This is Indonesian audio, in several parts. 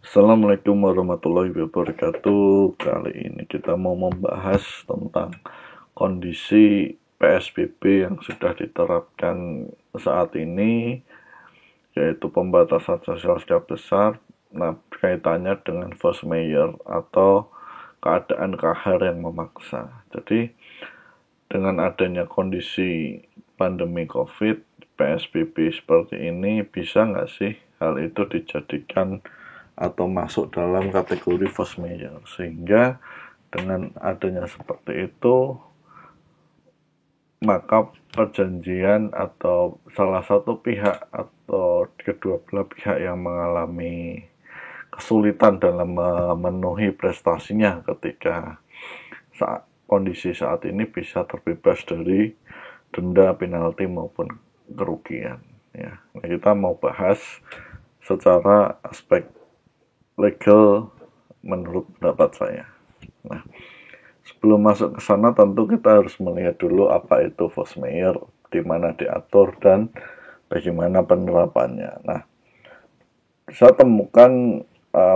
Assalamualaikum warahmatullahi wabarakatuh. Kali ini kita mau membahas tentang kondisi PSBB yang sudah diterapkan saat ini, yaitu pembatasan sosial skala besar. Nah, kaitannya dengan force majeure atau keadaan kahar yang memaksa. Jadi, dengan adanya kondisi pandemi COVID, PSBB seperti ini, bisa nggak sih hal itu dijadikan atau masuk dalam kategori force majeure, sehingga dengan adanya seperti itu maka perjanjian atau salah satu pihak atau kedua belah pihak yang mengalami kesulitan dalam memenuhi prestasinya ketika kondisi saat ini bisa terbebas dari denda, penalti maupun kerugian. Ya, kita mau bahas secara aspek legal menurut pendapat saya. Nah, sebelum masuk ke sana tentu kita harus melihat dulu apa itu force majeure, di mana diatur dan bagaimana penerapannya. Nah, saya temukan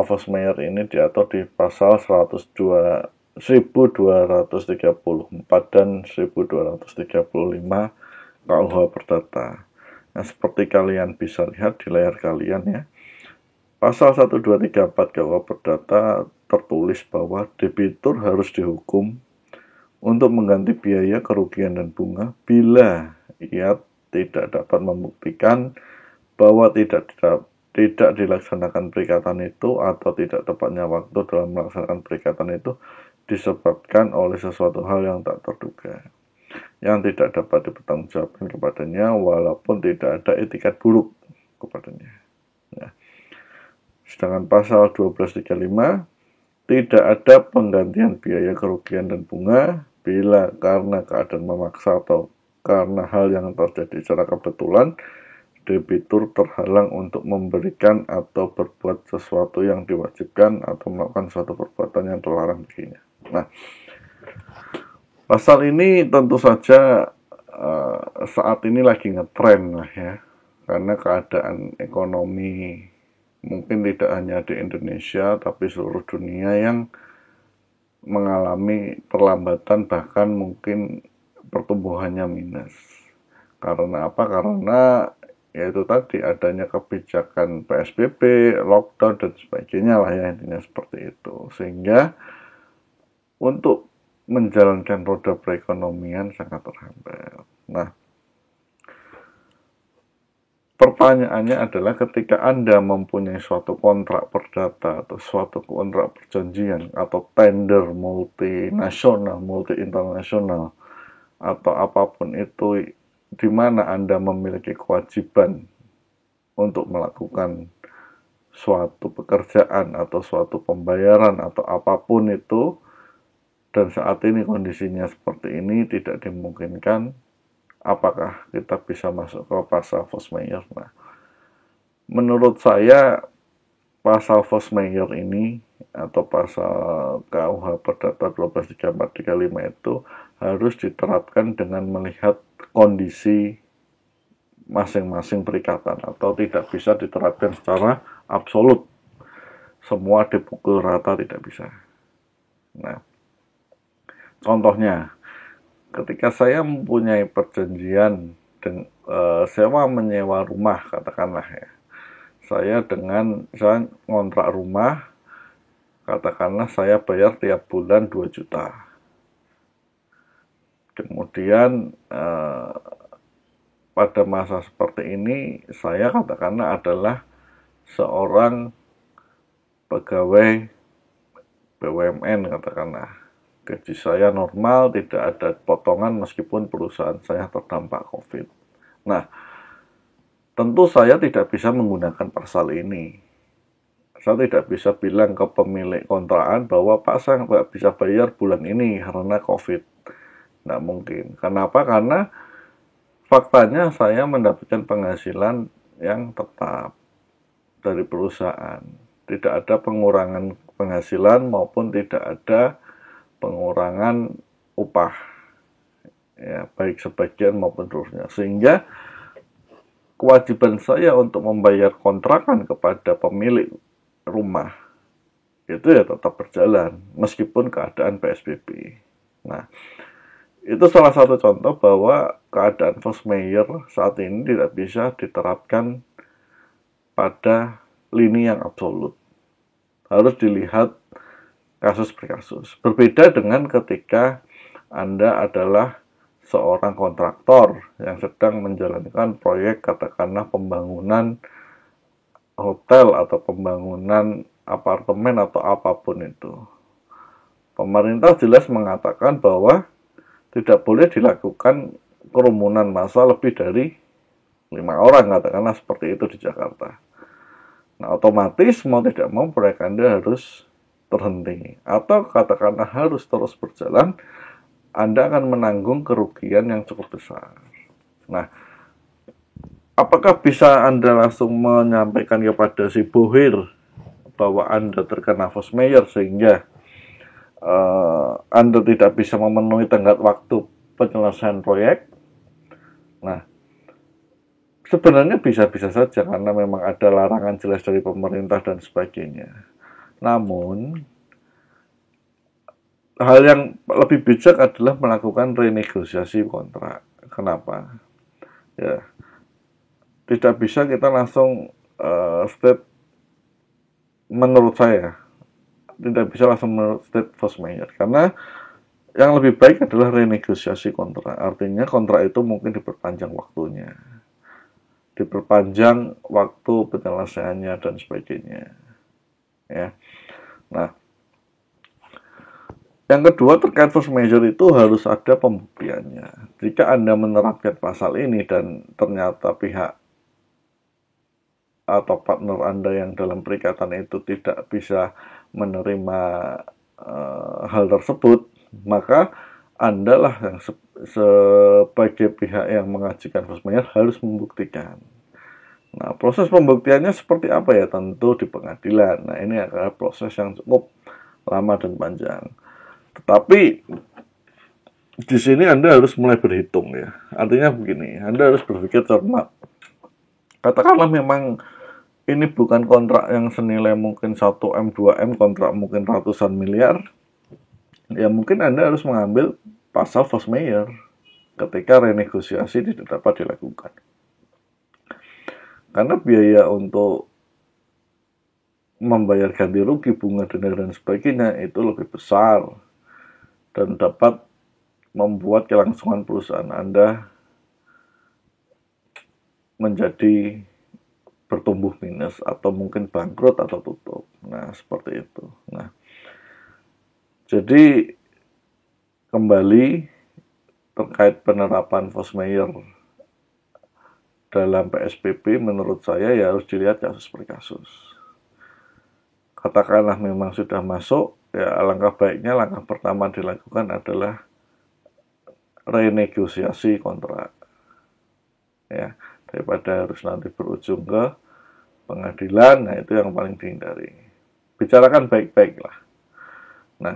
force majeure ini diatur di pasal 1234 dan 1235 KUH Perdata. Nah, seperti kalian bisa lihat di layar kalian ya, Pasal 1234 KUH Perdata tertulis bahwa debitur harus dihukum untuk mengganti biaya, kerugian, dan bunga bila ia tidak dapat membuktikan bahwa tidak dilaksanakan perikatan itu atau tidak tepatnya waktu dalam melaksanakan perikatan itu disebabkan oleh sesuatu hal yang tak terduga, yang tidak dapat dipertanggungjawabkan kepadanya walaupun tidak ada etikat buruk kepadanya. Nah, sedangkan pasal 1235 tidak ada penggantian biaya, kerugian, dan bunga bila karena keadaan memaksa atau karena hal yang terjadi secara kebetulan debitur terhalang untuk memberikan atau berbuat sesuatu yang diwajibkan atau melakukan suatu perbuatan yang terlarang baginya. Nah, pasal ini tentu saja saat ini lagi ngetren lah ya, karena keadaan ekonomi mungkin tidak hanya di Indonesia, tapi seluruh dunia yang mengalami perlambatan, bahkan mungkin pertumbuhannya minus. Karena apa? Karena yaitu tadi adanya kebijakan PSBB, lockdown, dan sebagainya lah ya, intinya seperti itu. Sehingga untuk menjalankan roda perekonomian sangat terhambat. Nah, pertanyaannya adalah ketika Anda mempunyai suatu kontrak perdata atau suatu kontrak perjanjian atau tender multinasional, multi internasional atau apapun itu, di mana Anda memiliki kewajiban untuk melakukan suatu pekerjaan atau suatu pembayaran atau apapun itu, dan saat ini kondisinya seperti ini tidak dimungkinkan, apakah kita bisa masuk ke pasal force majeure? Nah, menurut saya pasal force majeure ini atau pasal KUH Perdata 1234-35 itu harus diterapkan dengan melihat kondisi masing-masing perikatan, atau tidak bisa diterapkan secara absolut, semua dipukul rata, tidak bisa. Nah, contohnya ketika saya mempunyai perjanjian dengan sewa menyewa rumah, katakanlah ya, saya ngontrak rumah, katakanlah saya bayar tiap bulan 2 juta. Kemudian pada masa seperti ini saya katakanlah adalah seorang pegawai BUMN, katakanlah gaji saya normal, tidak ada potongan meskipun perusahaan saya terdampak COVID. Nah, tentu saya tidak bisa menggunakan pasal ini. Saya tidak bisa bilang ke pemilik kontrakan bahwa Pak, saya nggak bisa bayar bulan ini karena COVID. Nggak mungkin. Kenapa? Karena faktanya saya mendapatkan penghasilan yang tetap dari perusahaan. Tidak ada pengurangan penghasilan maupun tidak ada pengurangan upah, ya, baik sebagian maupun seluruhnya. Sehingga kewajiban saya untuk membayar kontrakan kepada pemilik rumah itu ya tetap berjalan meskipun keadaan PSBB. Nah, itu salah satu contoh bahwa keadaan force majeure saat ini tidak bisa diterapkan pada lini yang absolut. Harus dilihat kasus per kasus. Berbeda dengan ketika Anda adalah seorang kontraktor yang sedang menjalankan proyek, katakanlah pembangunan hotel atau pembangunan apartemen atau apapun itu. Pemerintah jelas mengatakan bahwa tidak boleh dilakukan kerumunan massa lebih dari 5 orang, katakanlah seperti itu di Jakarta. Nah, otomatis mau tidak mau proyek Anda harus terhenti. Atau katakanlah harus terus berjalan, Anda akan menanggung kerugian yang cukup besar. Nah, apakah bisa Anda langsung menyampaikan kepada si bohir bahwa Anda terkena force majeure sehingga Anda tidak bisa memenuhi tenggat waktu penyelesaian proyek? Nah, sebenarnya bisa-bisa saja karena memang ada larangan jelas dari pemerintah dan sebagainya. Namun, hal yang lebih bijak adalah melakukan renegosiasi kontrak. Kenapa? Ya, tidak bisa kita langsung state, menurut saya tidak bisa langsung state force majeure karena yang lebih baik adalah renegosiasi kontrak. Artinya kontrak itu mungkin diperpanjang waktunya, diperpanjang waktu penyelesaiannya dan sebagainya. Ya. Nah, yang kedua terkait force majeure itu harus ada pembuktiannya. Jika Anda menerapkan pasal ini dan ternyata pihak atau partner Anda yang dalam perikatan itu tidak bisa menerima hal tersebut, maka Anda lah yang sebagai pihak yang mengajukan force majeure harus membuktikan. Nah, proses pembuktiannya seperti apa ya? Tentu di pengadilan. Nah, ini adalah proses yang cukup lama dan panjang. Tetapi di sini Anda harus mulai berhitung ya. Artinya begini, Anda harus berpikir cermat. Katakanlah memang ini bukan kontrak yang senilai mungkin 1M, 2M, kontrak mungkin ratusan miliar. Ya mungkin Anda harus mengambil pasal force majeure ketika renegosiasi tidak dapat dilakukan. Karena biaya untuk membayar ganti rugi, bunga, denda, dan sebagainya itu lebih besar dan dapat membuat kelangsungan perusahaan Anda menjadi bertumbuh minus atau mungkin bangkrut atau tutup. Nah, seperti itu. Nah, jadi kembali terkait penerapan force majeure dalam PSBB menurut saya ya harus dilihat kasus per kasus. Katakanlah memang sudah masuk, ya alangkah baiknya langkah pertama dilakukan adalah renegosiasi kontrak. Ya, daripada harus nanti berujung ke pengadilan, nah itu yang paling dihindari. Bicarakan baik-baik lah. Nah,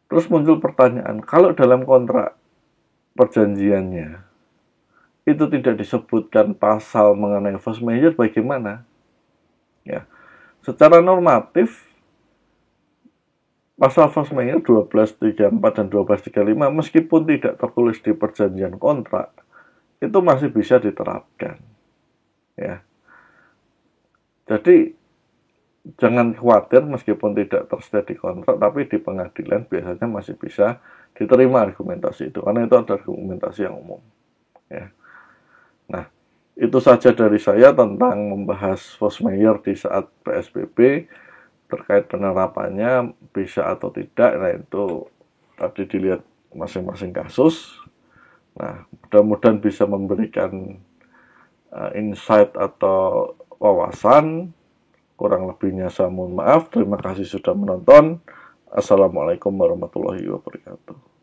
terus muncul pertanyaan, kalau dalam kontrak perjanjiannya itu tidak disebutkan pasal mengenai force majeure, bagaimana? Ya, secara normatif pasal force majeure 1234 dan 1235 meskipun tidak tertulis di perjanjian kontrak itu masih bisa diterapkan. Ya. Jadi jangan khawatir meskipun tidak tersedia di kontrak, tapi di pengadilan biasanya masih bisa diterima argumentasi itu, karena itu ada argumentasi yang umum. Ya. Nah, itu saja dari saya tentang membahas force majeure di saat PSBB. Terkait penerapannya bisa atau tidak, nah itu tadi dilihat masing-masing kasus. Nah, mudah-mudahan bisa memberikan insight atau wawasan. Kurang lebihnya saya mohon maaf. Terima kasih sudah menonton. Assalamualaikum warahmatullahi wabarakatuh.